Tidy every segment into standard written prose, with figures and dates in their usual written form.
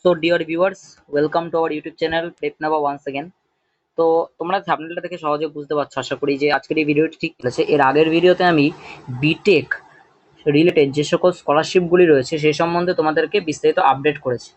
So dear viewers, welcome to our YouTube channel Prepnava once again. তো তোমরা থাম্বনেলটা দেখে সহজে বুঝতে পারছো আশা করি যে আজকের এই ভিডিওটি ঠিক আছে। এর আগের ভিডিওতে আমি বিটেক রিলেটেড যে সকল স্কলারশিপগুলি রয়েছে সেই সম্বন্ধে তোমাদেরকে বিস্তারিত আপডেট করেছি।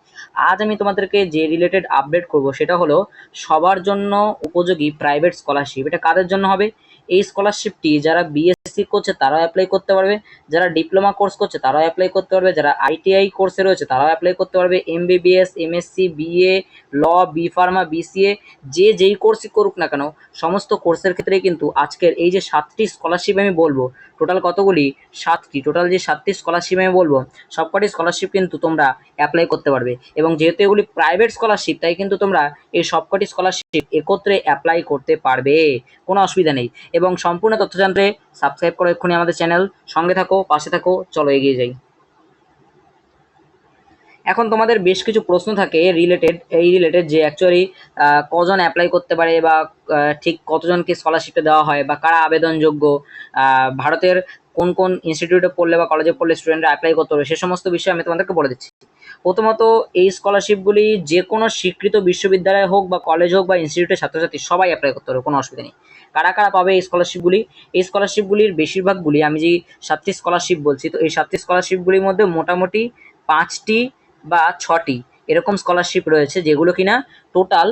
আজ আমি তোমাদেরকে যে রিলেটেড আপডেট করব সেটা হলো সবার জন্য উপযোগী প্রাইভেট স্কলারশিপ। এটা কাদের জন্য হবে? এই স্কলারশিপটি যারা বিএসসি করছে তারাও অ্যাপ্লাই করতে পারবে, যারা ডিপ্লোমা কোর্স করছে তারাও অ্যাপ্লাই করতে পারবে, যারা আইটিআই কোর্সে রয়েছে তারাও অ্যাপ্লাই করতে পারবে, এমবিবিএস, এমএসসি, বিএ, ল, বি ফার্মা, বিসিএ, যে যেই কোর্সই করুক না কেন সমস্ত কোর্সের ক্ষেত্রেই কিন্তু আজকের এই যে 7টি স্কলারশিপ আমি বলবো, টোটাল কতগুলি? 7টি। টোটাল যে 7টি স্কলারশিপ আমি বলবো সবকটি স্কলারশিপ কিন্তু তোমরা অ্যাপ্লাই করতে পারবে, এবং যেহেতু এগুলি প্রাইভেট স্কলারশিপ তাই কিন্তু তোমরা এই সবকটি স্কলারশিপ একত্রে অ্যাপ্লাই করতে পারবে, কোনো অসুবিধা নেই। এবং সম্পূর্ণ তথ্য জানতে সাবস্ক্রাইব করো এক্ষুনি আমাদের চ্যানেল, সঙ্গে থাকো, পাশে থাকো, চলো এগিয়ে যাই। এখন তোমাদের বেশ কিছু প্রশ্ন থাকে রিলেটেড যে অ্যাকচুয়ালি কজন অ্যাপ্লাই করতে পারে, বা ঠিক কতজনকে স্কলারশিপটা দেওয়া হয়, বা কারা আবেদনযোগ্য, ভারতের কোন কোন ইনস্টিটিউটে পড়লে বা কলেজে পড়লে স্টুডেন্টরা অ্যাপ্লাই করতে পারবে, সে সমস্ত বিষয়ে আমি তোমাদেরকে বলে দিচ্ছি। প্রথমত, এই স্কলারশিপগুলি যে কোনো স্বীকৃত বিশ্ববিদ্যালয় হোক বা কলেজ হোক বা ইনস্টিটিউটের ছাত্রছাত্রী সবাই অ্যাপ্লাই করতে পারবে, কোনো অসুবিধা নেই। কারা কারা পাবে এই স্কলারশিপগুলি? এই স্কলারশিপগুলির বেশিরভাগগুলি, আমি যে 7টি স্কলারশিপ বলছি, তো এই 7টি স্কলারশিপগুলির মধ্যে মোটামুটি 5টি বা 6টি এরকম স্কলারশিপ রয়েছে যেগুলো কিনা টোটাল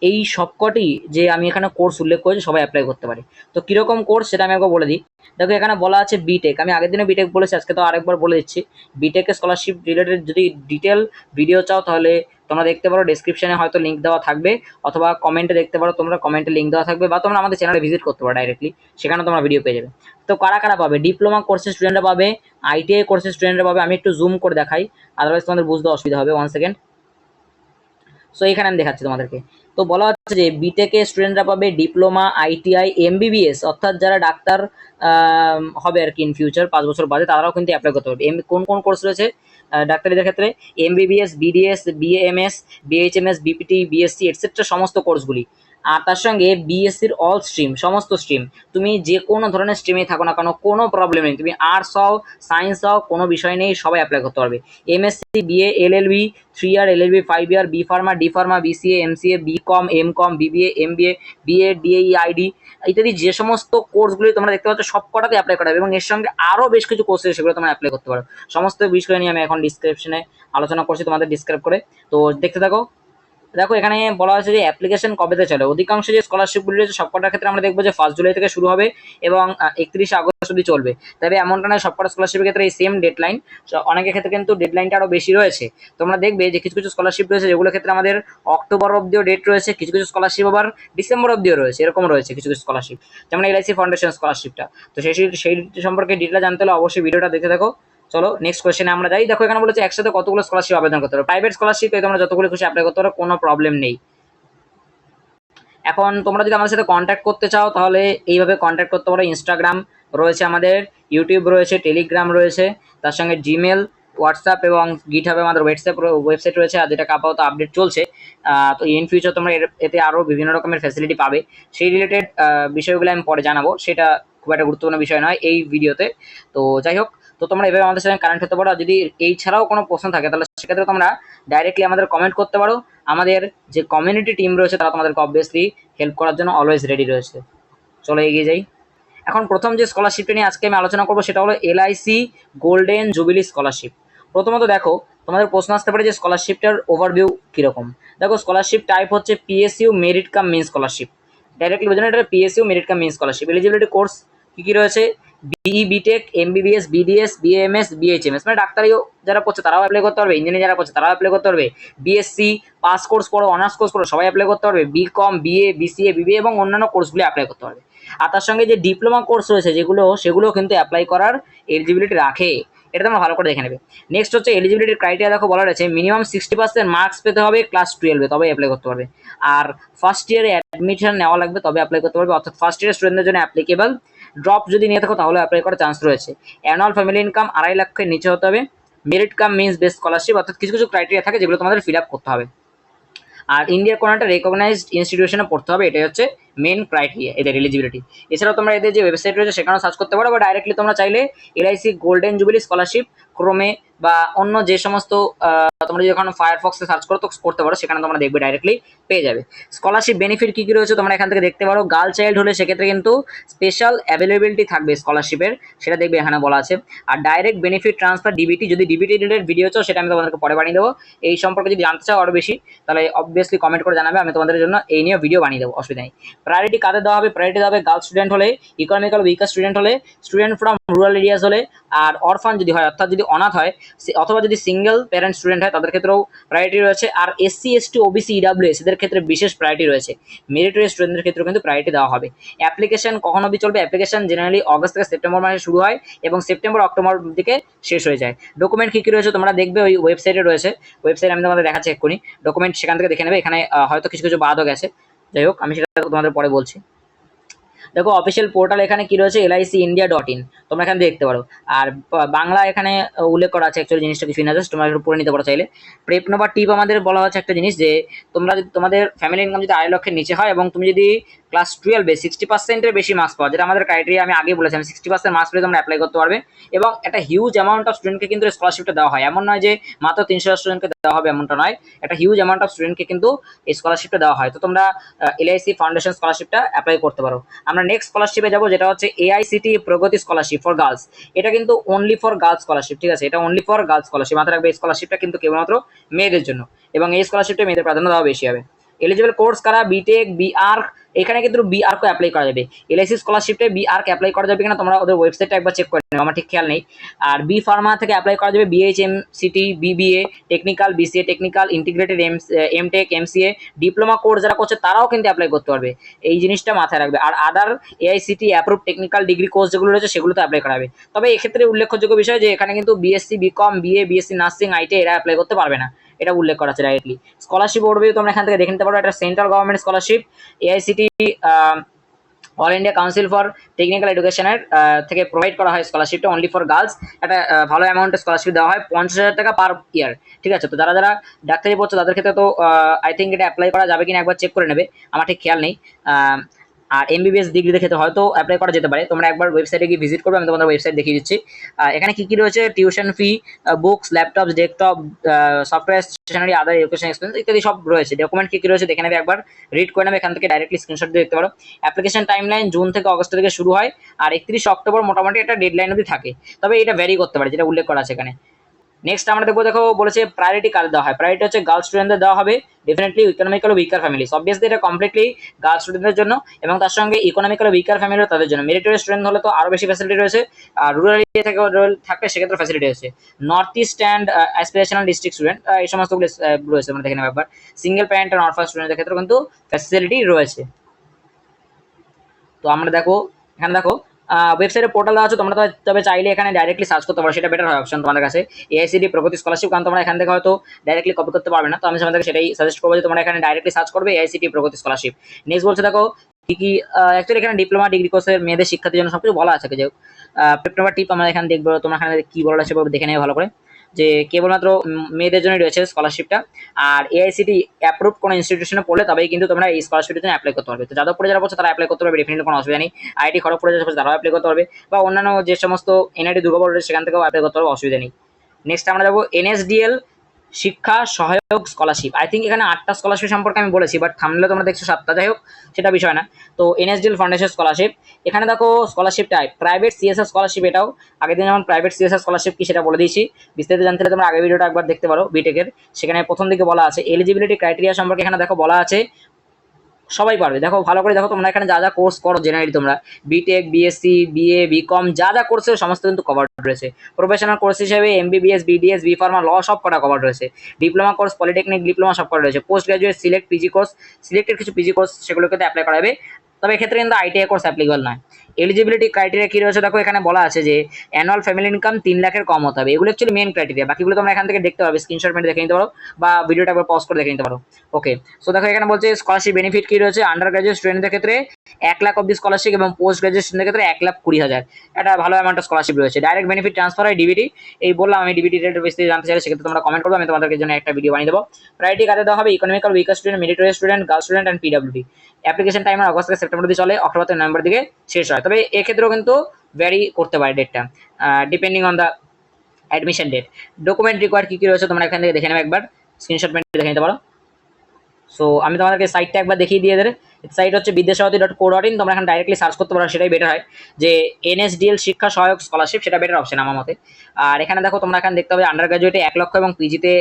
এই সবকটি যে আমি এখানে কোর্স উল্লেখ করেছি সবাই অ্যাপ্লাই করতে পারে। তো কীরকম কোর্স সেটা আমি একবার বলে দিই। দেখো, এখানে বলা আছে বিটেক, আমি আগের দিনে বিটেক বলেছি, আজকে তো আরেকবার বলে দিচ্ছি। বিটেকের স্কলারশিপ রিলেটেড যদি ডিটেল ভিডিও চাও তাহলে তোমরা দেখতে পারো, ডেসক্রিপশনে হয়তো লিঙ্ক দেওয়া থাকবে, অথবা কমেন্টে দেখতে পারো, তোমরা কমেন্টে লিঙ্ক দেওয়া থাকবে, বা তোমরা আমাদের চ্যানেলে ভিজিট করতে পারো ডাইরেক্টলি, সেখানে তোমরা ভিডিও পেয়ে যাবে। তো কারা কারা পাবে? ডিপ্লোমা কোর্সের স্টুডেন্টরা পাবে, আইটিআই কোর্সের স্টুডেন্টরা পাবে। আমি একটু জুম করে দেখাই, আদারওয়াইজ তোমাদের বুঝতে অসুবিধা হবে। 1 সেকেন্ড। সো এখানে আমি দেখাচ্ছি তোমাদেরকে। তো বলা হচ্ছে যে বিটেকে স্টুডেন্টরা পাবে, ডিপ্লোমা, আইটিআই, এমবিবিএস অর্থাৎ যারা ডাক্তার হবে আর কি ইন ফিউচার 5 বছর বাদে, তারাও কিন্তু অ্যাপ্লাই করতে পারবে। কোন কোন কোর্স রয়েছে ডাক্তারিদের ক্ষেত্রে? MBBS, BDS, BAMS, BHMS, BPT, BSc etcetera সমস্ত কোর্সগুলি। আর তার সঙ্গে বিএসসির অল স্ট্রিম, সমস্ত স্ট্রিম, তুমি যে কোনো ধরনের স্ট্রিমেই থাকো না কেন কোনো প্রবলেম নেই, তুমি আর্টস হও, সায়েন্স হও, কোনো বিষয় নেই, সবাই অ্যাপ্লাই করতে পারবে। MSc, BA, LLB 3 year, LLB 5 year, B pharma, D pharma, BCA, MCA, BCom, MCom, BBA, MBA, BA, DAE, ID ইত্যাদি যে সমস্ত কোর্সগুলি তোমরা দেখতে পাচ্ছ সব কটাতে অ্যাপ্লাই করা হবে, এবং এর সঙ্গে আরও বেশ কিছু কোর্স আছে সেগুলো তোমরা অ্যাপ্লাই করতে পারো। সমস্ত বিষয় নিয়ে আমি এখন ডিসক্রিপশনে আলোচনা করছি তোমাদের ডিসক্রাইব করে, তো দেখতে থাকো। দেখো, এখানে বলা হয়েছে যে অ্যাপ্লিকেশন কবেতে চলে। অধিকাংশ যে স্কলারশিপগুলি রয়েছে সবকটার ক্ষেত্রে আমরা দেখবো যে 1 জুলাই থেকে শুরু হবে এবং 31 আগস্ট অবধি চলবে। তবে এমনটা নয় সবকটা স্কলারশিপের ক্ষেত্রে এই সেম ডেডলাইন, অনেকের ক্ষেত্রে কিন্তু ডেডলাইনটা আরও বেশি রয়েছে। তোমরা দেখবে যে কিছু কিছু স্কলারশিপ রয়েছে যেগুলোর ক্ষেত্রে আমাদের অক্টোবর অবধিও ডেট রয়েছে, কিছু কিছু স্কলারশিপ আবার ডিসেম্বর অবধিও রয়েছে, এরকম রয়েছে কিছু কিছু স্কলারশিপ, যেমন এলআইসি ফাউন্ডেশন স্কলারশিপটা। তো সেই সম্পর্কে ডিটেল জানতে হলে অবশ্যই ভিডিওটা দেখতে থাকো। চলো নেক্সট কোয়েশ্চেনে আমরা যাই। দেখো, এখানে বলেছে একসাথে কতগুলো স্কলারশিপ আবেদন করতে পারো। প্রাইভেট স্কলারশিপ তোমরা যতগুলো খুশি অ্যাপ্লাই করতে পারো, কোনো প্রবলেম নেই। এখন তোমরা যদি আমাদের সাথে কন্ট্যাক্ট করতে চাও তাহলে এইভাবে কন্ট্যাক্ট করতে পারো। ইনস্টাগ্রাম রয়েছে আমাদের, ইউটিউব রয়েছে, টেলিগ্রাম রয়েছে, তার সঙ্গে জিমেল, হোয়াটসঅ্যাপ এবং গিটহাবে আমাদের ওয়েবসাইট রয়েছে, আর যেটা আপাতত আপডেট চলছে। তো ইন ফিউচার তোমরা এতে আরও বিভিন্ন রকমের ফ্যাসিলিটি পাবে। সেই রিলেটেড বিষয়গুলো আমি পরে জানাবো, সেটা খুব একটা গুরুত্বপূর্ণ বিষয় নয় এই ভিডিওতে। তো যাই হোক, তো তোমরা এভাবে আমাদের সাথে কানেক্ট হতে পারো। আর যদি এই ছাড়াও কোনো প্রশ্ন থাকে তাহলে সেক্ষেত্রে তোমরা ডাইরেক্টলি আমাদের কমেন্ট করতে পারো। আমাদের যে কমিউনিটি টিম রয়েছে তারা তোমাদেরকে অবভিয়াসলি হেল্প করার জন্য অলওয়েজ রেডি রয়েছে। চলো এগিয়ে যাই। এখন প্রথম যে স্কলারশিপটা নিয়ে আজকে আমি আলোচনা করবো সেটা হলো এলআইসি গোল্ডেন জুবিলি স্কলারশিপ। প্রথমত দেখো, তোমাদের প্রশ্ন আসতে পারে যে স্কলারশিপটার ওভারভিউ কীরকম। দেখো, স্কলারশিপ টাইপ হচ্ছে PSU merit cum main scholarship. Directly বোঝানো, এটা PSU merit cum main scholarship. Eligibility course কী রয়েছে? BE, BTech, MBBS, BDS, BMS, BHMS, মানে ডাক্তারিও যারা করছে তারাও অ্যাপ্লাই করতে পারবে, ইঞ্জিনিয়ার যারা করছে তারাও অ্যাপ্লাই করতে পারবে, বিএসসি পাস কোর্স করো, অনার্স কোর্স করো, সবাই অ্যাপ্লাই করতে পারবে, বিকম, বিএ, বিসিএ, বিবিএ এবং অন্যান্য কোর্সগুলি অ্যাপ্লাই করতে পারবে। আর তার সঙ্গে যে ডিপ্লোমা কোর্স রয়েছে সেগুলো কিন্তু অ্যাপ্লাই করার এলিজিবিলিটি রাখে, এটা তোমরা ভালো করে দেখে নেবে। নেক্সট হচ্ছে এলিজিবিলিটির ক্রাইটেরিয়া। দেখো, বলা রয়েছে মিনিমাম 60% মার্কস পেতে হবে ক্লাস 12-এ, তবে অ্যাপ্লাই করতে পারবে। আর ফার্স্ট ইয়ারে অ্যাডমিশন নেওয়া লাগবে, তবে অ্যাপ্লাই করতে পারবে, অর্থাৎ ফার্স্ট ইয়ারের স্টুডেন্টদের জন্য অ্যাপ্লিকেবল। ড্রপ যদি নিয়ে থাকো তাহলে অ্যাপ্লাই করার চান্স রয়েছে। অ্যানুয়াল ফ্যামিলি ইনকাম 2.5 লাখের নিচে হতে হবে। Merit cum means best scholarship, অর্থাৎ কিছু কিছু ক্রাইটেরিয়া থাকে যেগুলো তোমাদের ফিল আপ করতে হবে। আর ইন্ডিয়ার কোনো একটা রেকগনাইজড ইনস্টিটিউশনে পড়তে হবে, এটাই হচ্ছে মেন ক্রাইটেরিয়া এদের এলিজিবিলিটি। এছাড়াও তোমরা এদের যে ওয়েবসাইট রয়েছে সেখানেও সার্চ করতে পারো, বা ডাইরেক্টলি তোমরা চাইলে এলআইসি গোল্ডেন জুবিলি স্কলারশিপ ক্রোমে বা অন্য যে সমস্ত তোমরা যদি এখন ফায়ারফক্সে সার্চ করো তো করতে পারো, সেখানে তোমরা দেখবে ডাইরেক্টলি পেয়ে যাবে। স্কলারশিপ বেনিফিট কী কী রয়েছে তোমরা এখান থেকে দেখতে পারো। গার্ল চাইল্ড হলে সেক্ষেত্রে কিন্তু স্পেশাল অ্যাভেলেবিলিটি থাকবে স্কলারশিপের, সেটা দেখবে এখানে বলা আছে। আর ডাইরেক্ট বেনিফিট ট্রান্সফার ডিবিটি, যদি ডিবিটি রিলেটেড ভিডিও চাও সেটা আমি তোমাদেরকে পরে বানিয়ে দেবো। এই সম্পর্কে যদি জানতে চাও আরও বেশি তাহলে অবভিয়াসলি কমেন্ট করে জানাবে, আমি তোমাদের জন্য এই নিয়ে ভিডিও বানিয়ে দেবো, অসুবিধা নেই। প্রায়োরিটি কাদের দেওয়া হবে? প্রায়োরিটি দেওয়া হবে গার্ল স্টুডেন্ট হলে, ইকোনমিক্যাল উইকার স্টুডেন্ট হলে, স্টুডেন্ট ফ্রম রুরাল এরিয়াস হলে, আর অরফান যদি হয় অর্থাৎ যদি অনাথ হয় অথবা যদি সিঙ্গেল প্যারেন্ট স্টুডেন্ট হয় তাদের ক্ষেত্রেও প্রায়োরিটি রয়েছে। আর এসসি এসটি ওবিসি ইডাব্লিউএস এদের ক্ষেত্রে বিশেষ প্রায়োরিটি রয়েছে। মেরিটোরিয়াস স্টুডেন্টদের ক্ষেত্রেও কিন্তু প্রায়োরিটি দেওয়া হবে। অ্যাপ্লিকেশন কখন অবধি চলবে? অ্যাপ্লিকেশন জেনারেলি অগস্ট থেকে সেপ্টেম্বর মাসে শুরু হয় এবং সেপ্টেম্বর অক্টোবর দিকে শেষ হয়ে যায়। ডকুমেন্ট কী কী রয়েছে তোমরা দেখবে ওই ওয়েবসাইটে রয়েছে, ওয়েবসাইট আমি তোমাদের দেখাচ্ছি এক্ষুনি। ডকুমেন্ট সেখান থেকে দেখে নেবে, এখানে হয়তো কিছু কিছু বাদও গেছে, যাই হোক আমি সেটা তোমাদের পরে বলছি। দেখো অফিসিয়াল পোর্টাল এখানে কি রয়েছে, LICindia.in, তোমরা এখানে দেখতে পারো। আর বাংলা এখানে উল্লেখ করা আছে অ্যাকচুয়ালি জিনিসটা কিছুই না, জাস্ট তোমরা একটু পড়ে নিতে পারো চাইলে। প্রেপ নাম্বার টিপ আমাদের বলা হচ্ছে একটা জিনিস যে তোমরা যদি তোমাদের ফ্যামিলি ইনকাম যদি 2.5 লক্ষের নিচে হয় এবং তুমি যদি ক্লাস 12-এ 60%-এর বেশি মার্কস পাও, যেটা আমাদের ক্রাইটেরিয়া আমি আগে বলেছিলাম, 60% মার্কস পেলে তোমরা অ্যাপ্লাই করতে পারবে। এবং একটা হিউজ অ্যামাউন্ট অফ স্টুডেন্টকে কিন্তু স্কলারশিপটা দেওয়া হয়, এমন নয় যে মাত্র 300 স্টুডেন্টকে দেওয়া হবে, এমনটা নয়। একটা হিউজ অ্যামাউন্ট অফ স্টুডেন্টকে কিন্তু এই স্কলারশিপটা দেওয়া হয়। তো তোমরা LIC ফাউন্ডেশন স্কলারশিপটা অ্যাপ্লাই করতে পারো। আমরা নেক্সট স্কলারশিপে যাবো, যেটা হচ্ছে AICTE Pragati scholarship for girls. এটা কিন্তু অনলি ফর গার্লস স্কলারশিপ, ঠিক আছে, এটা অনলি ফর গার্লস স্কলারশিপ, মাথায় রাখবে। এই স্কলারশিপটা কিন্তু কেবলমাত্র মেয়েদের জন্য এবং এই স্কলারশিপটা মেয়েদের প্রাধান্য দেওয়া বেশি হবে। এলিজিবল কোর্স কারা? বিটেক, বিআর্ক, এখানে কিন্তু বিআর্কও অ্যাপ্লাই করা যাবে। LIC স্কলারশিপে বিআর্ক অ্যাপ্লাই করা যাবে কিনা তোমরা ওদের ওয়েবসাইটটা একবার চেক করে নেবে, আমার ঠিক খেয়াল নেই। আর বি ফার্মা থেকে অ্যাপ্লাই করা যাবে, BHMCT, BBA, technical, BCA technical, integrated MTech, MCA, diploma course যারা করছে তারাও কিন্তু অ্যাপ্লাই করতে পারবে, এই জিনিসটা মাথায় রাখবে। আর আদার AICTE approve technical degree course যেগুলো রয়েছে সেগুলোতে অ্যাপ্লাই করা হবে। তবে এক্ষেত্রে উল্লেখযোগ্য বিষয় যে এখানে কিন্তু BSc, BCom, BA, BSc nursing, ITI এরা অ্যাপ্লাই করতে পারবে না, এটা উল্লেখ করা আছে ডাইরেক্টলি। স্কলারশিপ ওভারভিউ তোমরা এখান থেকে দেখে নিতে পারো। এটা central government scholarship, AICTE all India council for technical এডুকেশনের থেকে প্রোভাইড করা হয় স্কলারশিপটা অনলি ফর গার্লস। একটা ভালো অ্যামাউন্টের স্কলারশিপ দেওয়া হয়, 50,000 টাকা পার ইয়ার, ঠিক আছে। তো যারা যারা ডাক্তারি পড়ছে তাদের ক্ষেত্রে তো আই থিঙ্ক এটা অ্যাপ্লাই করা যাবে কিনা একবার চেক করে নেবে, আমার ঠিক খেয়াল নেই। আর MBBS ডিগ্রিতে ক্ষেত্রে হয়তো অ্যাপ্লাই করা যেতে পারে, তোমরা একবার ওয়েবসাইটে গিয়ে ভিজিট করবে, আমি তোমাদের ওয়েবসাইট দেখিয়ে দিচ্ছি। এখানে কী কী রয়েছে, tuition fee, books, laptop, desktop, software, stationery, other education expense ইত্যাদি সব রয়েছে। ডকুমেন্ট কী কী রয়েছে দেখে নেবে, একবার রিড করে নেবে, এখান থেকে ডাইরেক্টলি স্ক্রিনশট দিয়ে দেখতে পারো। অ্যাপ্লিকেশন টাইমলাইন জুন থেকে অগস্ট থেকে শুরু হয় আর 31 অক্টোবর মোটামুটি একটা ডেডলাইন অবধি থাকে, তবে এটা ভ্যারি করতে পারে, যেটা উল্লেখ করা আছে এখানে। নেক্সট আমরা দেখবো, দেখো বলেছে প্রায়োরিটি কার দেওয়া হয়। প্রায়োরিটি হচ্ছে গার্লস স্টুডেন্টদের দেওয়া হবে, definitely economical weaker families, obviously এটা কমপ্লিটলি গার্লস স্টুডেন্টদের জন্য এবং তার সঙ্গে ইকোনমিক্যাল উইকার ফ্যামিলিও তাদের জন্য। মেরিটোরিয়াস স্টুডেন্ট হলে তো আরও বেশি ফ্যাসিলিটি রয়েছে, আর রুরাল এরিয়া থেকে থাকলে সেক্ষেত্রে ফ্যাসিলিটি রয়েছে। North east and aspirational district student এই সমস্তগুলো রয়েছে, মানে দেখে নেবে একবার। সিঙ্গেল প্যারেন্ট অ্যান্ড অরফান স্টুডেন্টদের ক্ষেত্রে কিন্তু ফ্যাসিলিটি রয়েছে। তো আমরা দেখো এখানে দেখো ওয়েবসাইটে পোর্টাল দেওয়া আছে, তোমরা তবে চাইলে এখানে ডাইরেক্টলি সার্চ করতে পারো, সেটা বেটার হয় অপশন তোমাদের কাছে। AICTE প্রগতি স্কলারশিপ, কারণ তোমরা এখান থেকে হয়তো ডাইরেক্টলি কপি করতে পারবে না, তো আমি তোমাদেরকে সেটাই সাজেস্ট করবো যে তোমরা এখানে ডাইরেক্টলি সার্চ করবে AICTE প্রগতি স্কলারশিপ। নেক্সট বলছে দেখো কি কি অ্যাকচুয়ালি এখানে ডিপ্লোমা ডিগ্রি কোর্সের মেয়েদের শিক্ষার্থীর জন্য সবকিছু বলা আছে। যে পেপার টিপ আমরা এখানে দেখবো, তোমরা এখানে কি বলা আছে দেখে নেবে ভালো করে, যে কেবলমাত্র মেয়েদের জন্যই রয়েছে স্কলারশিপটা। আর AICTE অ্যাপ্রুভ কোনো ইনস্টিটিউশনে পড়লে তবেই কিন্তু তোমরা এই স্কলারশিপের জন্য অ্যাপ্লাই করতে পারবে। তো যাদবপুরে যারা পড়ছে তারা অ্যাপ্লাই করতে পারবে, ডেফিনেটলি কোনো অসুবিধা নেই। IIT খড়গপুরে যারা পড়ছে তারাও অ্যাপ্লাই করতে পারবে, বা অন্যান্য যে সমস্ত NIT দুর্গাপুর রয়েছে সেখান থেকেও অ্যাপ্লাই করতে পারবে, অসুবিধা নেই। নেক্সট আমরা যাবো NSDL শিক্ষা সহায়ক স্কলারশিপ। আই থিঙ্ক এখানে 8টা স্কলারশিপ সম্পর্কে আমি বলেছি, বাট থামলে তোমরা দেখছো 7টা, যাই হোক সেটা বিষয় না। তো NSDL ফাউন্ডেশন স্কলারশিপ, এখানে দেখো scholarship type private CSR scholarship, এটাও আগের দিন যেমন প্রাইভেট CSR স্কলারশিপ কি সেটা বলে দিয়েছি, বিস্তারিত জানতে হলে তোমরা আগের ভিডিওটা একবার দেখতে পারো বিটেকের, সেখানে প্রথম দিকে বলা আছে। এলিজিবিলিটি ক্রাইটেরিয়া সম্পর্কে এখানে দেখো বলা আছে, সবাই পারবে। দেখো ভালো করে দেখো, তোমরা এখানে যা যা কোর্স করো জেনারেলি তোমরা বিটেক, BSc, BA, BCom যা যা কোর্সে সমস্ত কিন্তু কভার রয়েছে। প্রফেশনাল কোর্স হিসেবে MBBS, BDS, বি ফার্মা, ল সব কটা কভার রয়েছে। ডিপ্লোমা কোর্স, পলিটেকনিক ডিপ্লোমা সব কটা রয়েছে। Post graduate, select PG course, selected কিছু PG কোর্স সেগুলোকে অ্যাপ্লাই করা হবে, তবে এক্ষেত্রে কিন্তু ITI কোর্স অ্যাপ্লিকেবল নয়। এলিজিবিলিটি ক্রাইটেরিয়া কি রয়েছে দেখো এখানে বলা আছে যে অ্যানুয়াল ফ্যামিলি ইনকাম 3 লাখের কম হতে হবে। এগুলো অ্যাকচুয়ালি মেন ক্রাইটেরিয়া, বাকিগুলো তোমরা এখান থেকে দেখতে পাবে, স্ক্রিনশট মেরে দেখে নিতে পারো বা ভিডিওটা একবার পজ করে দেখে নিতে পারো। ওকে, সো দেখো এখানে বলছে স্কলারশিপ বেনিফিট কি রয়েছে। আন্ডার গ্রাজুয়েট স্টুডেন্টদের ক্ষেত্রে 1 লাখ অব্দি স্কলারশিপ এবং পোস্ট গ্রাজুয়েট স্টুডেন্টদের ক্ষেত্রে 1,20,000 একটা ভালো অ্যামাউন্ট অফ স্কলারশিপ রয়েছে। ডাইরেক্ট বেনিফিট ট্রান্সফার হয় ডিবিটি, এই বললাম আমি ডিবিটি রেটের বেশি জানতে চাইলে সেক্ষেত্রে তোমরা কমেন্ট করবে, আমি তোমাদের জন্য একটা ভিডিও বানিয়ে দেবো। প্রায়োরিটি কাদের দেওয়া হবে, economical weaker student, meritorious student, girl student and PWD. Application time August থেকে সেপ্টেম্বর অবধি চলে, অক্টোবর থেকে নভেম্বর দিকে শেষ হয়। তবে এক্ষেত্রেও কিন্তু ভ্যারি করতে পারে ডেটটা depending on the admission date. Document required কি কি রয়েছে তোমরা এখান থেকে দেখে নেবে, একবার স্ক্রিনশট মেরে দেখে নিতে পারো। সো আমি তোমাদেরকে সাইটটা একবার দেখিয়ে দিয়ে দেবে। সাইট হচ্ছে বিদ্যাসারথী.co.in, তোমরা এখানে ডাইরেক্টলি সার্চ করতে পারো, সেটাই বেটার হয়। যে এনএসডিএল শিক্ষা সহায়ক স্কলারশিপ, সেটা বেটার অপশন আমার মতে। আর এখানে দেখো তোমরা এখানে দেখতে হবে আন্ডার গ্রাজুয়েটে 1 লক্ষ এবং পিজিতে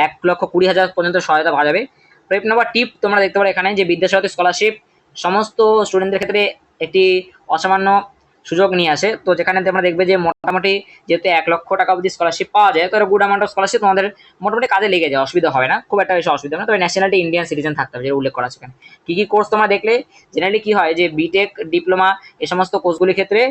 1,20,000 পর্যন্ত সহায়তা পাওয়া যাবে। টিপ নাম্বার টিপ তোমরা দেখতে পারো এখানে যে বিদ্যাসারথী স্কলারশিপ সমস্ত স্টুডেন্টদের ক্ষেত্রে একটি অসামান্য সুযোগ নিয়ে আসে। তো যেখানে তোমরা দেখবে যে মোটামুটি যেহেতু 1 লক্ষ টাকা অবধি স্কলারশিপ পাওয়া যায়, তো গুড অ্যামাউন্ট অফ স্কলারশিপ তোমাদের মোটামুটি কাজে লেগে যায়, অসুবিধা হবে না, খুব একটা বেশি অসুবিধা হবে না। তবে ন্যাশনালিটি ইন্ডিয়ান সিটিজেন থাকতে হবে, যেটা উল্লেখ করা আছে এখানে। কি কি কোর্স তোমরা দেখলে জেনারেলি কি হয় যে বিটেক, ডিপ্লোমা এই সমস্ত কোর্সগুলির ক্ষেত্রে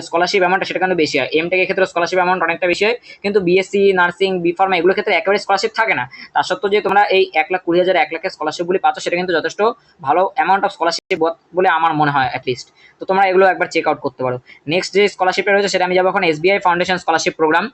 স্কলারশিপ অ্যামাউন্টটা সেটা কিন্তু বেশি হয়। এমটেকের ক্ষেত্রে স্কলারশিপ অ্যামাউন্ট অনেকটা বেশি হয়, কিন্তু বিএসসি, নার্সিং, বিফার্মা এগুলোর ক্ষেত্রে একেবারে স্কলারশিপ থাকে না। তার সত্ত্বেও যে তোমরা এই 1,20,000 1 লাখের স্কলারশিপগুলি পাচ্ছ, সেটা কিন্তু যথেষ্ট ভালো অ্যামাউন্ট অফ স্কলারশিপ বলে আমার মনে হয় অ্যাটলিস্ট। তো তোমরা এগুলো একবার চেক আউট করতে পারো। নেক্সট যে স্কলারশিপটা রয়েছে সেটা আমি যাবো এখন এসবিআই ফাউন্ডেশন স্কলারশিপ প্রোগ্রাম,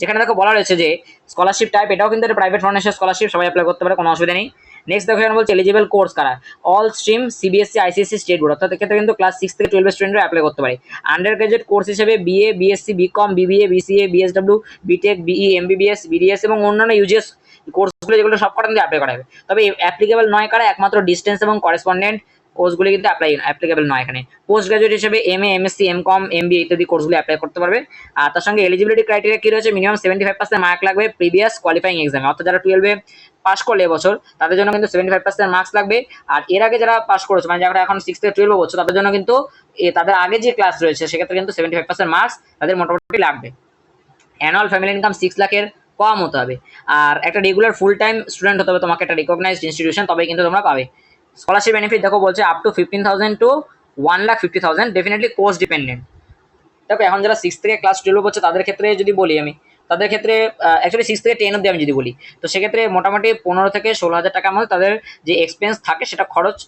যেখানে দেখো বলা রয়েছে যে স্কলারশিপ টাইপ এটাও কিন্তু একটা প্রাইভেট ফাউন্ডেশন স্কলারশিপ, সবাই অ্যাপ্লাই করতে পারে, কোনো অসুবিধা নেই। নেক্সট দেখো এখানে বলছে এলিজিবল কোর্স কারা, all stream, CBSE, ICSE, state board, অর্থাৎ এক্ষেত্রে কিন্তু ক্লাস 6 থেকে 12 স্টুডেন্টরা অ্যাপ্লাই করতে পারে। আন্ডার গ্রাজুয়েট কোর্স হিসেবে BA, BSc, BCom, BBA, BCA, BSW, BTech, BE, MBBS, BDS এবং অন্যান্য ইউজিএস কোর্সগুলো যেগুলো সব কটা কিন্তু অ্যাপ্লাই করা হবে। তবে অ্যাপ্লিকেবল নয় কারা, একমাত্র ডিস্টেন্স এবং করেসপন্ডেন্ট কোর্সগুলি কিন্তু অ্যাপ্লিকেবল নয় এখানে। পোস্ট গ্রাজুয়েট হিসেবে এমএ, এমএসসি, এমকম, এমবিএ ইত্যাদি কোর্সগুলি অ্যাপ্লাই করতে পারবে। আর তার সঙ্গে এলিজিবিলিটি ক্রাইটেরিয়া কি রয়েছে, মিনিমাম 75% মার্ক লাগবে প্রিভিয়াস কোয়ালিফাইং এক্সামে, অর্থাৎ যারা 12-এ পাস করলে এবছর তাদের জন্য কিন্তু 75% মার্কস লাগবে। আর এর আগে যারা পাস করেছে, মানে যারা এখন 6 থেকে 12 বছর, তাদের জন্য কিন্তু তাদের আগে যে ক্লাস রয়েছে সেক্ষেত্রে কিন্তু 75% মার্কস তাদের মোটামুটি লাগবে। অ্যানুয়াল ফ্যামিলি ইনকাম 6 লাখের কম হতে হবে। আর একটা রেগুলার ফুল টাইম স্টুডেন্ট হতে হবে তোমাকে, একটা রিকগনাইজড ইনস্টিটিউশন, তবেই কিন্তু তোমরা পাবে। স্কলারশিপ বেনিফিট দেখো বলছে up to 15,000 to 1,50,000, definitely course dependent. দেখো এখন যারা 6 থেকে ক্লাস 12 হচ্ছে তাদের ক্ষেত্রে যদি বলি আমি, তাদের ক্ষেত্রে অ্যাকচুয়ালি 6 থেকে 10 অব্দি আমি যদি বলি, তো সেক্ষেত্রে মোটামুটি 15 থেকে 16,000 টাকার মধ্যে তাদের যে এক্সপেন্স থাকে সেটা খরচ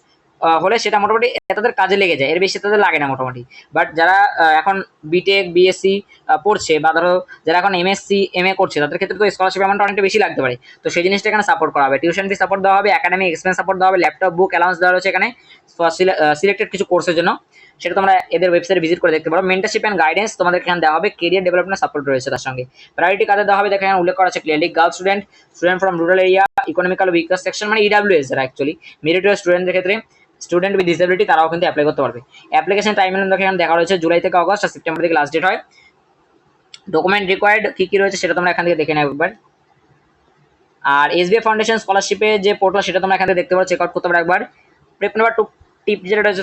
হলে সেটা মোটামুটি তাদের কাজে লেগে যায়, এর বেশি তাদের লাগে না মোটামুটি। বাট যারা এখন বিটেক, বিএসসি পড়ছে, বা ধরো যারা এখন এমএসসি, এমএ করছে, তাদের ক্ষেত্রে তো স্কলারশিপ অ্যামাউন্ট অনেকটা বেশি লাগতে পারে। তো সেই জিনিসটা এখানে সাপোর্ট করা হবে, টিউশন ফি সাপোর্ট দেওয়া হবে, একাডেমিক এক্সপেন্স সাপোর্ট দেওয়া হবে, ল্যাপটপ, বুক অ্যালাউন্স দেওয়া রয়েছে এখানে সিলেক্টেড কিছু কোর্সের জন্য, সেটা তোমরা এদের ওয়েবসাইটে ভিজিট করে দেখতে পারো। মেন্টারশিপ অ্যান্ড গাইডেন্স তোমাদের এখানে দেওয়া হবে, কেরিয়ার ডেভেলপমেন্ট সাপোর্ট রয়েছে তার সঙ্গে। প্রায়োরিটি কাদের দেওয়া হবে দেখো এখানে উল্লেখ করা আছে clearly, girl student, student from rural area, economical weaker section মানে ইডাব্লিউএস যারা অ্যাকচুয়ালি মেরিটোরিয়াস স্টুডেন্টদের ক্ষেত্রে, স্টুডেন্ট উইথ ডিসেবিলিটি তারাও কিন্তু অ্যাপ্লাই করতে পারবে। অ্যাপ্লিকেশন টাইম এখানে দেখা রয়েছে জুলাই থেকে অগস্ট, আর সেপ্টেম্বর থেকে লাস্ট ডেট হয়। ডকুমেন্ট রিকোয়ার্ড কি কি রয়েছে সেটা তোমরা এখান থেকে দেখে নেবে একবার। আর এসবিআই ফাউন্ডেশন স্কলারশিপের যে পোর্টাল সেটা তোমরা এখান থেকে দেখতে পারো, চেক আউট করতে পারো একবার। প্রেপ নাম্বার 2 টিপ যেটা রয়েছে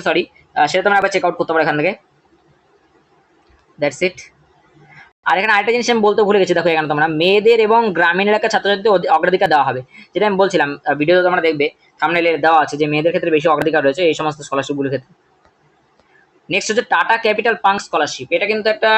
সেটা তোমরা একবার চেক আউট করতে পারো এখান থেকে। That's it. আর এখানে আরেকটা জিনিস আমি বলতে ভুলে গেছি, দেখো এখানে তোমরা মেয়েদের এবং গ্রামীণ এলাকার ছাত্রছাত্রীদের অগ্রাধিকার দেওয়া হবে, যেটা আমি বলছিলাম ভিডিওতে তোমরা দেখবে থাম্বনেইলে দেওয়া আছে যে মেয়েদের ক্ষেত্রে বেশি অগ্রাধিকার রয়েছে এই সমস্ত স্কলারশিপগুলোর ক্ষেত্রে। নেক্সট হচ্ছে টাটা ক্যাপিটাল পাঙ্ক স্কলারশিপ, এটা কিন্তু একটা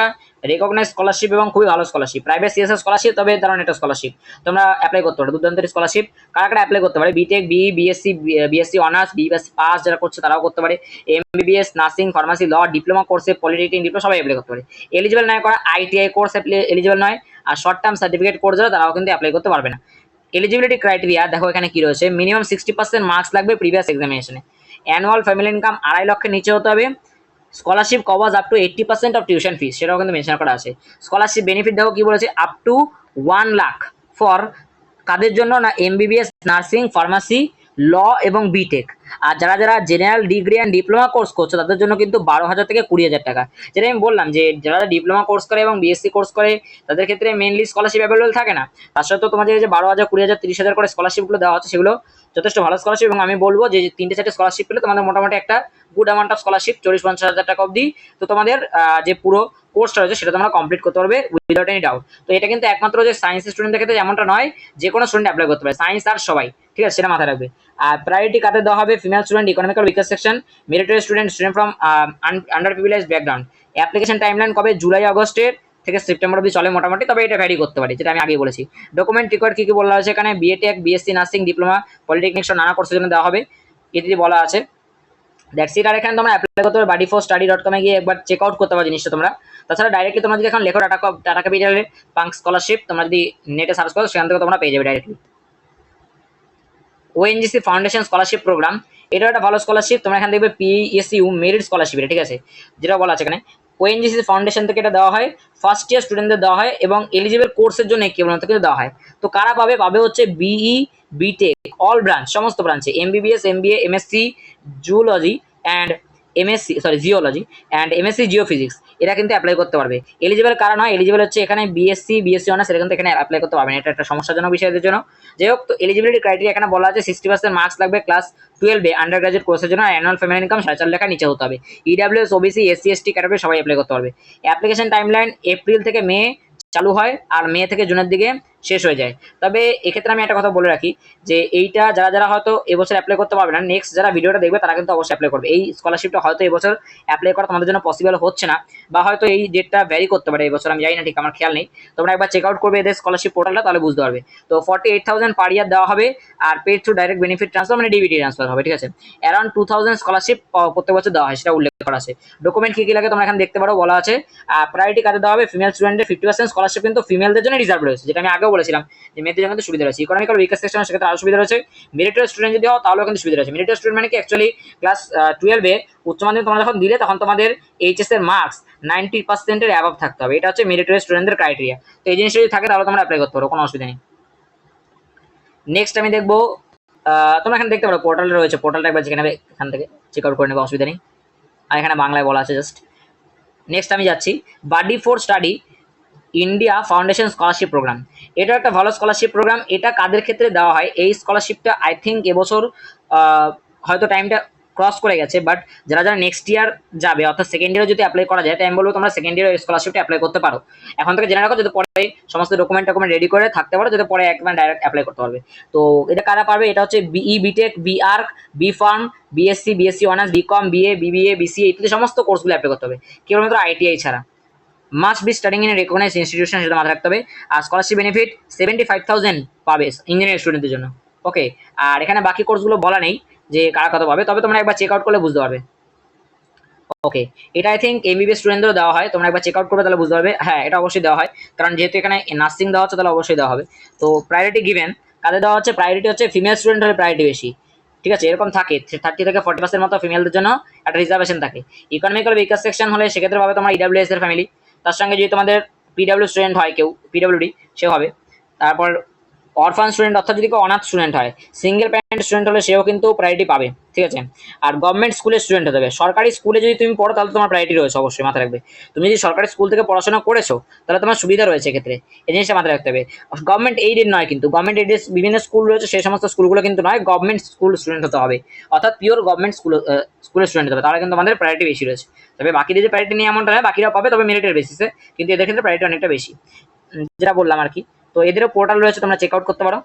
রেকগনাইজ স্কলারশিপ এবং খুবই ভালো স্কলারশিপ, প্রাইভেট সিএসএস স্কলারশিপ, তবে দারুণ একটা স্কলারশিপ, তোমরা অ্যাপ্লাই করতে পারো। দুর্দান্ত স্কলারশিপ, কারা কারা অ্যাপ্লাই করতে পারে, BTech, BSc, BSc honours, BSc pass যারা করছে তারাও করতে পারে, MBBS, nursing, pharmacy, law, diploma কোর্সে, পলিটেকনিক ডিপ্লোমা সবাই অ্যাপ্লাই করতে পারে। এলিজিবল নয় করা আইটিআই কোর্স এলিজিবল নয়, আর শর্ট টার্ম সার্টিফিকেট কোর্স যারা তারাও কিন্তু অ্যাপ্লাই করতে পারবে না। এলিজিবিলিটি ক্রাইটেরিয়া দেখো এখানে কি রয়েছে, মিনিমাম 60% মার্কস লাগবে প্রিভিয়াস এক্সামিনেশনে, অ্যানুয়াল ফ্যামিলি ইনকাম 2.5 লক্ষের নিচে হতে হবে, scholarship covers up to 80% of tuition fees, সেটাও কিন্তু মেনশন করা আছে। স্কলারশিপ বেনিফিট দেখো কি বলেছে, আপ টু 1 লাখ ফর কাদের জন্য না, এমবিবিএস, নার্সিং, ফার্মাসি, ল এবং বিটেক। আর যারা যারা general degree and diploma course করছে তাদের জন্য কিন্তু 12,000 থেকে 20,000 টাকা, যেটা আমি বললাম যে যারা ডিপ্লোমা কোর্স করে এবং বিএসসি কোর্স করে তাদের ক্ষেত্রে মেনলি স্কলারশিপ অ্যাভেলেবল থাকে না। তার সত্ত্বেও তোমাদের যে 12,000, 20,000, 30,000 করে স্কলারশিপগুলো দেওয়া হচ্ছে সেগুলো যথেষ্ট ভালো স্কলারশিপ, এবং আমি বলবো যে 3-4টে স্কলারশিপ পেলে তোমাদের মোটামুটি একটা গুড অ্যামাউন্ট অফ স্কলারশিপ 40-50,000 টাকা অবধি, তো তোমাদের যে পুরো কোর্সটা রয়েছে সেটা তোমরা কমপ্লিট করতে পারবে উইদাউট এনি ডাউট। তো এটা কিন্তু একমাত্র যে সায়েন্স স্টুডেন্টদের ক্ষেত্রে এমনটা নয়, যে কোনো স্টুডেন্ট অ্যাপ্লাই করতে পারে, সায়েন্স আর সবাই, ঠিক আছে, সেটা মাথায় রাখবে। আর প্রায়োরিটি কাদের দেওয়া হবে? Female student, economical weaker section, meritorious student, student from under privilege background. Application timeline কবে? জুলাই আগস্টের থেকে সেপ্টেম্বর অবধি চলে মোটামুটি, তবে এটা ভ্যারি করতে পারে, যেটা আমি আগেই বলেছি। ডকুমেন্ট রিকোয়ার্ড কি কি বলা আছে এখানে? বিএ.টেক, বিএসসি নার্সিং, ডিপ্লোমা, পলিটেকনিক সহ নানা কোর্সের জন্য দেওয়া হবে, এটি বলা আছে। That's it. আর এখানে তোমরা অ্যাপ্লাই করতে পারো body4study.com এ গিয়ে একবার চেক আউট করতে পারো জিনিসটা তোমরা। তাছাড়া ডাইরেক্টলি তোমরা যদি এখন লেখো টাটা ক্যাপিটালের পাঙ্ক স্কলারশিপ, তোমরা যদি নেটে সার্চ করো সেখান থেকে তোমরা পেয়ে যাবে directly. ONGC foundation scholarship programme, এটা একটা ভালো স্কলারশিপ। তোমরা এখানে দেখবে পিএসইউ মেরিট স্কলারশিপ, এটা ঠিক আছে, যেটা বলা আছে এখানে। ওএনজিসি ফাউন্ডেশন থেকে এটা দেওয়া হয়, ফার্স্ট ইয়ার স্টুডেন্টদের দেওয়া হয় এবং এলিজিবল কোর্সের জন্য কেবলমাত্র কিন্তু দেওয়া হয়। তো কারা পাবে? পাবে হচ্ছে বিই, বিটেক, অল ব্রাঞ্চ, সমস্ত ব্রাঞ্চে, MBBS, MBA, MSc zoology and geology and MSc geophysics, এরা কিন্তু অ্যাপ্লাই করতে পারবে। এলিজিবল কারা নয়? এলিজিবল হচ্ছে এখানে বিএসসি অনার্স, এরা কিন্তু এখানে অ্যাপ্লাই করতে পারবে না, এটা একটা সমস্যাজনক বিষয়দের জন্য। যাই হোক, তো এলিজিবিলিটি ক্রাইটেরিয়া এখানে বলা আছে 60% মার্কস লাগবে ক্লাস 12-এ আন্ডার গ্রাজুয়েট কোর্সের জন্য, অ্যানুয়াল ফ্যামিলি ইনকাম 4.5 লাখের নিচে হতে হবে। EWS, OBC, SC, ST category সবাই অ্যাপ্লাই করতে পারবে। অ্যাপ্লিকেশন টাইমলাইন এপ্রিল থেকে মে চালু হয় আর মে থেকে জুনের দিকে শেষ হয়ে যায়। তবে এক্ষেত্রে আমি একটা কথা বলে রাখি যে এইটা যারা যারা হয়তো এবছর অ্যাপ্লাই করতে পারবে না, নেক্সট যারা ভিডিওটা দেখবে তারা কিন্তু অবশ্যই অ্যাপ্লাই করবে। এই স্কলারশিপটা হয়তো এবছর অ্যাপ্লাই করা তোমাদের জন্য পসিবল হচ্ছে না, বা হয়তো এই ডেটটা ভ্যারি করতে পারে এবছর, আমি জানি না, ঠিক আমার খেয়াল নেই। তোমরা একবার চেক আউট করবে এদের স্কলারশিপ পোর্টালটা, তাহলে বুঝতে পারবে। তো 48,000 পার ইয়ার দেওয়া হবে, আর paid through direct benefit transfer মানে ডিবিটি ট্রান্সফার হবে, ঠিক আছে। অ্যারাউন্ড 2,000 স্কলারশিপ প্রত্যেক বছর দেওয়া হয়, সেটা উল্লেখ করা আছে। ডকুমেন্ট কি কি লাগে তোমরা এখানে দেখতে পারো, বলা আছে। প্রায়োরিটি কাদের দেওয়া হবে? ফিমেল স্টুডেন্টের 50% স্কলারশিপ কিন্তু ফিমেলদের জন্য রিজার্ভ রয়েছে, যেটা আমি আগেও বলেছিলাম যে মেয়েদের জন্য কিন্তু সুবিধা রয়েছে। ইকোনমিক্যাল উইকার সেকশন সেক্ষেত্রে আরও সুবিধা রয়েছে। মেরিটোরিয়াস স্টুডেন্ট যদি হও তাহলেও কিন্তু সুবিধা রয়েছে। মেরিটোরিয়াস স্টুডেন্ট মানে কি? অ্যাকচুয়ালি ক্লাস 12-এ উচ্চ মাধ্যমিক তোমরা যখন দিলে তখন তোমাদের এইচএস এর মার্কস 90%-এর অ্যাবভ থাকতে হবে, এটা হচ্ছে মেরিটোরিয়াস স্টুডেন্টদের ক্রাইটেরিয়া। তো এই জিনিসটা যদি থাকে তাহলে তোমরা অ্যাপ্লাই করতে পারো, কোনো অসুবিধা নেই। নেক্সট আমি দেখবো, তোমরা এখানে দেখতে পারো পোর্টাল রয়েছে, পোর্টালটা একবার যেখানে এখান থেকে চেক আউট করে নেবে, অসুবিধা নেই। আর এখানে বাংলায় বলা আছে জাস্ট। নেক্সট আমি যাচ্ছি body4study India foundation scholarship programme. এটা একটা ভালো স্কলারশিপ প্রোগ্রাম। এটা কাদের ক্ষেত্রে দেওয়া হয়? এই স্কলারশিপটা আই থিঙ্ক এবছর হয়তো টাইমটা ক্রস করে গেছে, বাট যারা যারা নেক্সট ইয়ার যাবে অর্থাৎ সেকেন্ড ইয়ারে যদি অ্যাপ্লাই করা যায়, তাই আমি বলবো তোমরা সেকেন্ড ইয়ার স্কলারশিপটা অ্যাপ্লাই করতে পারো। এখন থেকে জেনে রাখো, যদি পরে সমস্ত ডকুমেন্ট রেডি করে থাকতে পারো, যাতে পরে একবার ডাইরেক্ট অ্যাপ্লাই করতে পারবে। তো এটা কারা পারবে? এটা হচ্ছে BE, BTech, BArch, B pharm, BSc, BSc honours, BCom, BA, BBA, BCA ইত্যাদি সমস্ত কোর্সগুলো অ্যাপ্লাই করতে হবে, কেবলমাত্র আইটিআই ছাড়া। Must be studying in recognise institution, সেটা মাথায় রাখতে হবে। আর স্কলারশিপ বেনিফিট 75,000 পাবে ইঞ্জিনিয়ারিং স্টুডেন্টদের জন্য, ওকে। আর এখানে বাকি কোর্সগুলো বলা নেই যে কারা কত পাবে, তবে তোমরা একবার চেক আউট করলে বুঝতে পারবে, ওকে। এটা আই থিঙ্ক এমবিবিএস স্টুডেন্টদেরও দেওয়া হয়, তোমরা একবার চেক আউট করবে তাহলে বুঝতে পারবে। হ্যাঁ, এটা অবশ্যই দেওয়া হয়, কারণ যেহেতু এখানে নার্সিং দেওয়া হচ্ছে তাহলে অবশ্যই দেওয়া হবে। তো প্রায়োরিটি গিভেন কাদের দেওয়া হচ্ছে? প্রায়োরিটি হচ্ছে ফিমেল স্টুডেন্ট হলে প্রায়োরিটি বেশি, ঠিক আছে, এরকম থাকে 30 থেকে 40% মতো ফিমেলদের জন্য একটা রিজার্ভেশন থাকে। ইকোনমিক্যাল উইকার সেকশন হলে সেক্ষেত্রে পাবে তোমার ইডাব্লিউএস এর ফ্যামিলি, তার সঙ্গে যদি তোমাদের পিডাব্লিউ স্টুডেন্ট হয়, কেউ পিডাব্লিউডি সেও হবে। তারপর অরফান স্টুডেন্ট অর্থাৎ যদি কেউ অনাথ স্টুডেন্ট হয়, সিঙ্গেল প্যারেন্ট স্টুডেন্ট হলে সেও কিন্তু প্রায়োরিটি পাবে, ঠিক আছে। আর গভর্নমেন্ট স্কুলের স্টুডেন্ট হতে হবে। সরকারি স্কুলে যদি তুমি পড়ো তাহলে তোমার প্রায়োরিটি রয়েছে, অবশ্যই মাথায় রাখবে। তুমি যদি সরকারি স্কুল থেকে পড়াশোনা করেছো তাহলে তোমার সুবিধা রয়েছে এক্ষেত্রে, এই জিনিসটা মাথায় রাখতে হবে। গভর্নমেন্ট এইডেড নয়, কিন্তু গভর্নমেন্ট এইডেড বিভিন্ন স্কুল রয়েছে, সেই সমস্ত স্কুলগুলো কিন্তু নয়, গভর্নমেন্ট স্কুল স্টুডেন্ট হতে হবে, অর্থাৎ পিওর গভর্নমেন্ট স্কুলের স্টুডেন্ট হতে হবে, তাহলে কিন্তু আমাদের প্রায়োরিটি বেশি রয়েছে। তবে বাকিদের যে প্রায়োরিটি নিয়ে এমনটা নয়, বাকিরা পাবে তবে মেরিটের বেসিসে, কিন্তু এদের ক্ষেত্রে প্রায়োরিটি অনেকটা বেশি, যেটা বললাম আর কি। তো এদেরও পোর্টাল রয়েছে, তোমরা চেক আউট করতে পারো।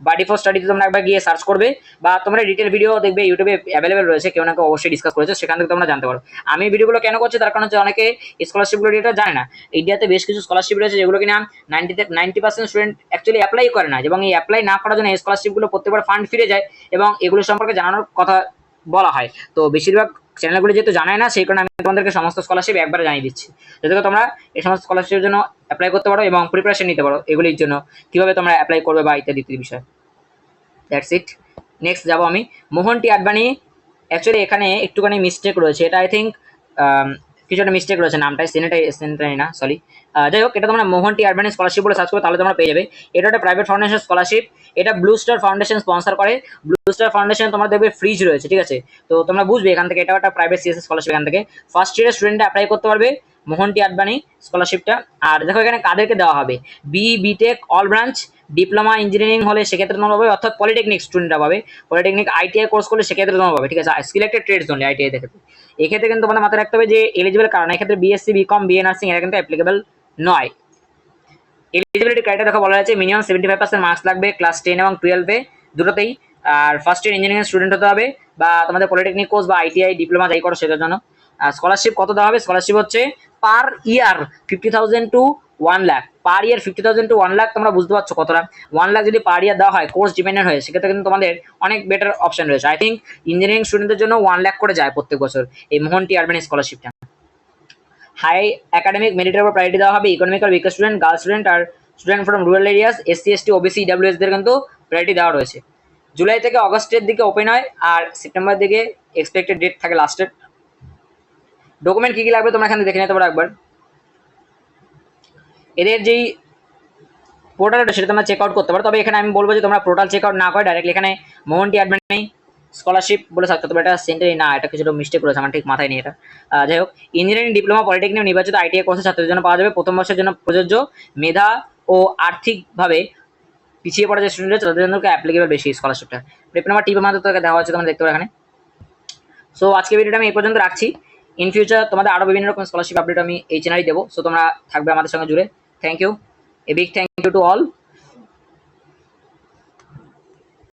body4study তোমরা একবার গিয়ে সার্চ করবে, বা তোমরা ডিটেল ভিডিও দেখবে ইউটিউবে অ্যাভেলেবেল রয়েছে, কেউ না কেউ অবশ্যই ডিসকাস করেছে, সেখান থেকে তোমরা জানতে পারো। আমি ভিডিওগুলো কেন করছি তার কারণ হচ্ছে অনেকে স্কলারশিপগুলো এটা জানে না। ইন্ডিয়াতে বেশ কিছু স্কলারশিপ রয়েছে যেগুলো কিনা 90% স্টুডেন্ট অ্যাকচুয়ালি অ্যাপ্লাই করে না, এবং এই অ্যাপ্লাই না করার জন্য এই স্কলারশিপগুলো প্রত্যেকবার ফান্ড ফিরে যায়, এবং এগুলো সম্পর্কে জানানোর কথা বলা হয়। তো বেশিরভাগ চ্যানেলগুলো যেহেতু জানায় না, সেই কারণে আমি তোমাদেরকে সমস্ত স্কলারশিপ একবার জানিয়ে দিচ্ছি, যাতে তোমরা এই সমস্ত স্কলারশিপের জন্য অ্যাপ্লাই করতে পারো এবং প্রিপারেশন নিতে পারো এগুলির জন্য, কীভাবে তোমরা অ্যাপ্লাই করবে বা ইত্যাদি ইত্যাদি বিষয়। That's it. নেক্সট যাবো আমি মোহনটি আডবাণী। অ্যাকচুয়ালি এখানে একটুখানি মিস্টেক রয়েছে, এটা আই থিঙ্ক কিছু একটা মিস্টেক রয়েছে, নামটাই সেনেটারি না, সরি। যাই হোক, এটা তোমরা মোহনটি আডবাণী স্কলারশিপ বলে সার্চ করো তাহলে তোমরা পেয়ে যাবে। এটা একটা প্রাইভেট ফাউন্ডেশন স্কলারশিপ, এটা ব্লু স্টার ফাউন্ডেশন স্পন্সর করে। ব্লু স্টার ফাউন্ডেশন তোমরা দেখবে ফ্রিজ রয়েছে, ঠিক আছে। তো তোমরা বুঝবে এখান থেকে, এটা একটা প্রাইভেট সিএসএস স্কলারশিপ, এখান থেকে ফার্স্ট ইয়ারের স্টুডেন্টরা অ্যাপ্লাই করতে পারবে মোহনটি আডবাণী স্কলারশিপটা। আর দেখো এখানে কাদেরকে দেওয়া হবে? BTech, all branch, diploma engineering হলে সেক্ষেত্রে তোমরা পাবে, অর্থাৎ পলিটেকনিক স্টুডেন্টরা পাবে। পলিটেকনিক আইটিআই কোর্স করলে সেক্ষেত্রে তোমরা পাবে, ঠিক আছে। সিলেক্টেড ট্রেডস অনলি আইটিআই দেখে। এক্ষেত্রে কিন্তু তোমাদের মাথায় রাখতে হবে যে এলিজিবল কারণ, এক্ষেত্রে বিএসসি, বিকম, বিএ নার্সিং এরা কিন্তু অ্যাপ্লিকেবল নয়। এলিজিবিলিটি ক্রাইটেরিয়া দেখো বলা আছে মিনিমাম 75% মার্কস লাগবে ক্লাস 10 এবং 12-এ দুটোতেই। আর ফার্স্ট ইয়ার ইঞ্জিনিয়ারিং স্টুডেন্ট হতে হবে বা তোমাদের পলিটেকনিক কোর্স বা আইটিআই ডিপ্লোমা যাই করো সেটার জন্য। স্কলারশিপ কত দেওয়া হবে? স্কলারশিপ হচ্ছে পার ইয়ার 50,000 টু 1 লাখ। পার ইয়ার 50,000 টু 1 লাখ, তোমরা বুঝতে পারছো কতটা? 1 লাখ যদি পার ইয়ার দেওয়া হয় কোর্স ডিপেন্ডেন্ট হয়ে, সেক্ষেত্রে কিন্তু তোমাদের অনেক বেটার অপশন রয়েছে। আই থিঙ্ক ইঞ্জিনিয়ারিং স্টুডেন্টদের জন্য 1 লাখ করে যায় প্রত্যেক বছর এই মোহনটি আরবান স্কলারশিপটা। হাই একাডেমিক মেরিটের উপর প্রায়োরিটি দেওয়া হবে economical weaker student, girl student আর student from rural areas, SC ST OBC EWS দের কিন্তু প্রায়োরিটি দেওয়া রয়েছে। জুলাই থেকে অগস্টের দিকে ওপেন হয় আর সেপ্টেম্বর দিকে এক্সপেক্টেড ডেট থাকে লাস্টের। ডকুমেন্ট কী কী লাগবে তোমরা এখানে দেখে নিতে পারো একবার। এদের যেই পোর্টালটা সেটা তোমরা চেক আউট করতে পারো, তবে এখানে আমি বলবো যে তোমরা পোর্টাল চেক আউট না করে ডাইরেক্টলি এখানে মোহনটি অ্যাডমিন স্কলারশিপ বলে থাকতে হবে। এটা সেন্টারই না, এটা কিছুটা মিস্টেক করেছে, আমার ঠিক মাথায় নেই এটা। যাই হোক, ইঞ্জিনিয়ারিং ডিপ্লোমা পলিটেকনিক নির্বাচিত আইটিআই কোর্সের ছাত্রদের জন্য পাওয়া যাবে প্রথম বর্ষের জন্য প্রযোজ্য মেধা ও আর্থিকভাবে পিছিয়ে পড়া যে স্টুডেন্ট তাদের জন্য অ্যাপ্লিকেবল বেশি স্কলারশিপটা। ডিপ্লোমা টিপের মাধ্যমে তোকে দেওয়া হচ্ছে, তোমরা দেখতে পারো এখানে। সো আজকে ভিডিওটা আমি এই পর্যন্ত রাখছি। ইন ফিউচার তোমাদের আরও বিভিন্ন রকম স্কলারশিপ আপডেট আমি এই চ্যানেলেই দেবো। সো তোমরা থাকবে আমাদের সঙ্গে জুড়ে। Thank you, a big thank you to all.